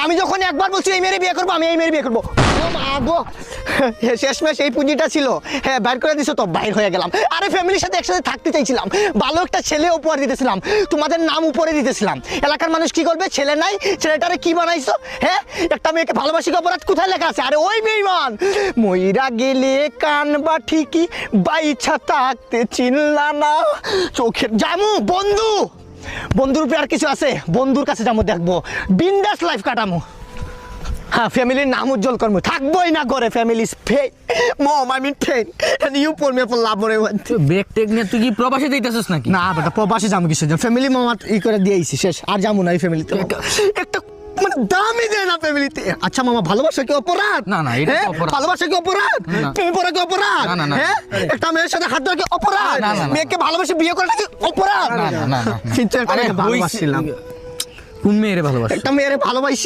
আমি যখন একবার বলছি এই মেয়ের বিয়ে করবো, আমি এই মেয়ের বিয়ে করবো। শেষমেশ এই পুঁজিটা ছিল, হ্যাঁ বাইর করে দিছো তো, বাইর হয়ে গেলাম। আরে ফ্যামিলির সাথে একসাথে থাকতে চাইছিলাম, ভালো একটা ছেলে উপহার দিতেছিলাম, তোমাদের নাম উপরে দিতেছিলাম। এলাকার মানুষ কি করবে, ছেলে নাই, ছেলেটারে কি বানাইছো? হ্যাঁ, একটা মেয়েকে ভালোবাসি অপরাধ কোথায় লেখা আছে? আরে ওই বেঈমান, মইরা গেলে কানবা ঠিকই, বাইছা থাকতে চিনলা না চোখের জামু। বন্ধু, বন্ধুর উপরে আর কিছু আছে? বন্ধুর কাছে যাবো, দেখবো বিন্দাস লাইফ কাটামো। হ্যাঁ, ফ্যামিলির নাম উজ্জ্বল করবো, থাকবোই না করে। Family mom, I mean pen, and you for me for love মনে ব্রেক টেক নিয়ে তুই কি প্রবাসে যাইতেছিস নাকি? না বেটা, প্রবাসে যাবো কিছু, ফ্যামিলি মামা ই করে দিয়েছি, শেষ আর যাবো না এই ফ্যামিলিতে। একটা মানে দামই দেয় না ফ্যামিলিতে। আচ্ছা মামা, ভালোবাসা কি অপরাধ? না না, এটা হ্যাঁ? অপরাধ। ভালোবাসা কি অপরাধ? না। প্রেম করা কি অপরাধ? না, না, না। হ্যাঁ, একটা মেয়ের সাথে হাত ধরা কি অপরাধ? না, না, না। মেয়েকে ভালোবাসে বিয়ে করাটা কি অপরাধ? না, না, না, না। কিন্তু একটা আরে মেয়েকে ভালোবাসছিলাম, কোন মেয়েরে ভালোবাসা? একটা মেয়ের ভালোবাসা